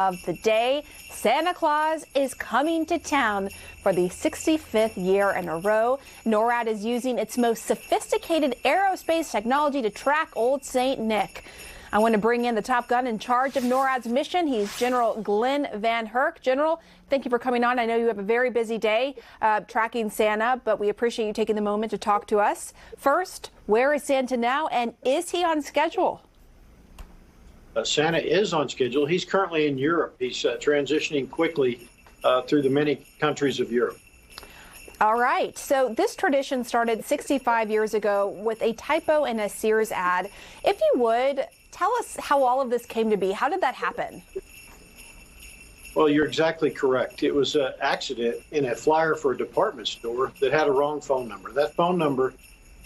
Of the day, Santa Claus is coming to town for the 65th year in a row. NORAD is using its most sophisticated aerospace technology to track Old St. Nick. I want to bring in the top gun in charge of NORAD's mission. He's General Glenn Van Herk. General, thank you for coming on. I know you have a very busy day tracking Santa, but we appreciate you taking the moment to talk to us. First, where is Santa now, and is he on schedule? Santa is on schedule. He's currently in Europe. He's transitioning quickly through the many countries of Europe. All right. So this tradition started 65 years ago with a typo in a Sears ad. If you would, tell us how all of this came to be. How did that happen? Well, you're exactly correct. It was an accident in a flyer for a department store that had a wrong phone number. That phone number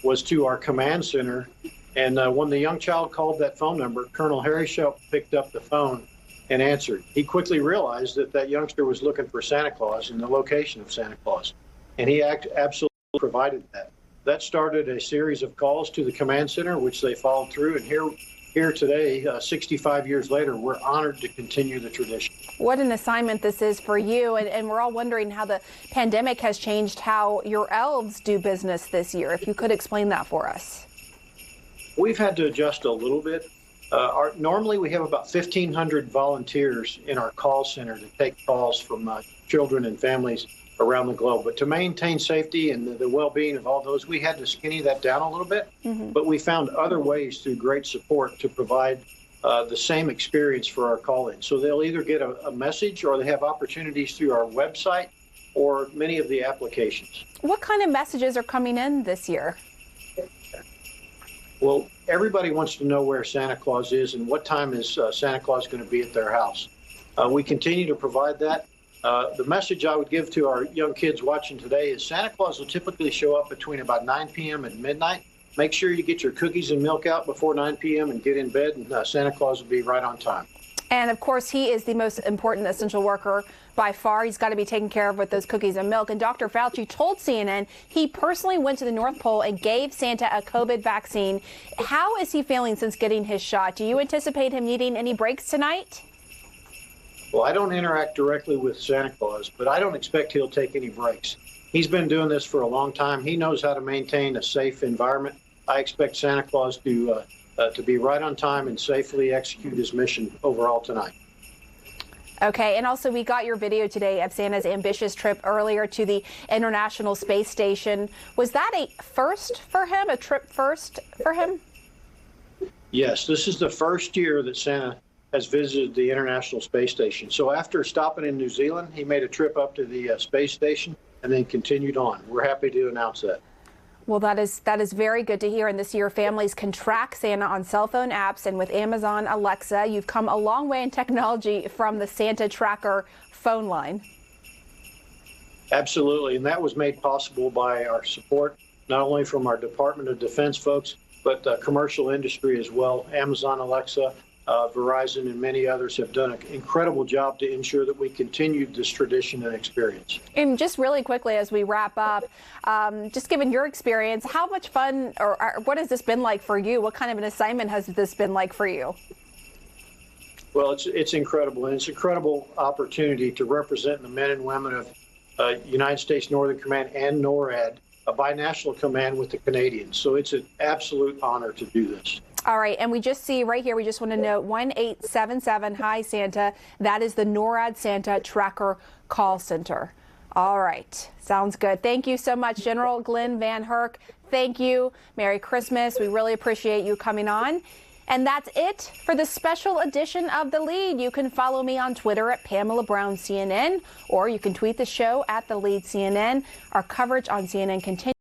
was to our command center. And when the young child called that phone number, Colonel Harry Shelp picked up the phone and answered. He quickly realized that that youngster was looking for Santa Claus and the location of Santa Claus. And he absolutely provided that. That started a series of calls to the command center, which they followed through. And here today, 65 years later, we're honored to continue the tradition. What an assignment this is for you. And we're all wondering how the pandemic has changed how your elves do business this year. If you could explain that for us. We've had to adjust a little bit. Normally, we have about 1,500 volunteers in our call center to take calls from children and families around the globe. But to maintain safety and the well-being of all those, we had to skinny that down a little bit. But we found other ways through great support to provide the same experience for our call-ins. So they'll either get a message or they have opportunities through our website or many of the applications. What kind of messages are coming in this year? Well, everybody wants to know where Santa Claus is and what time is Santa Claus going to be at their house. We continue to provide that. The message I would give to our young kids watching today is Santa Claus will typically show up between about 9 p.m. and midnight. Make sure you get your cookies and milk out before 9 p.m. and get in bed, and Santa Claus will be right on time. And of course, he is the most important essential worker by far. He's got to be taken care of with those cookies and milk. And Dr. Fauci told CNN he personally went to the North Pole and gave Santa a COVID vaccine. How is he feeling since getting his shot? Do you anticipate him needing any breaks tonight? Well, I don't interact directly with Santa Claus, but I don't expect he'll take any breaks. He's been doing this for a long time. He knows how to maintain a safe environment. I expect Santa Claus to be right on time and safely execute his mission overall tonight. Okay, and also we got your video today of Santa's ambitious trip earlier to the International Space Station. Was that a first for him, a trip first for him? Yes, this is the first year that Santa has visited the International Space Station. So after stopping in New Zealand, he made a trip up to the space station and then continued on. We're happy to announce that. Well, that is very good to hear. And this year, families can track Santa on cell phone apps. And with Amazon Alexa, you've come a long way in technology from the Santa Tracker phone line. Absolutely. And that was made possible by our support, not only from our Department of Defense folks, but commercial industry as well. Amazon Alexa, Verizon, and many others have done an incredible job to ensure that we continue this tradition and experience. And just really quickly as we wrap up, just given your experience, how much fun or what has this been like for you? What kind of an assignment has this been like for you? Well, it's incredible, and it's an incredible opportunity to represent the men and women of United States Northern Command and NORAD, a binational command with the Canadians. So it's an absolute honor to do this. All right, and we just see right here, we just want to note 1877 Hi Santa. That is the NORAD Santa Tracker call center. All right, sounds good. Thank you so much, General Glenn Van Herk. Thank you. Merry Christmas. We really appreciate you coming on. And that's it for the special edition of The Lead. You can follow me on Twitter at Pamela Brown CNN, or you can tweet the show at The Lead CNN. Our coverage on CNN continues.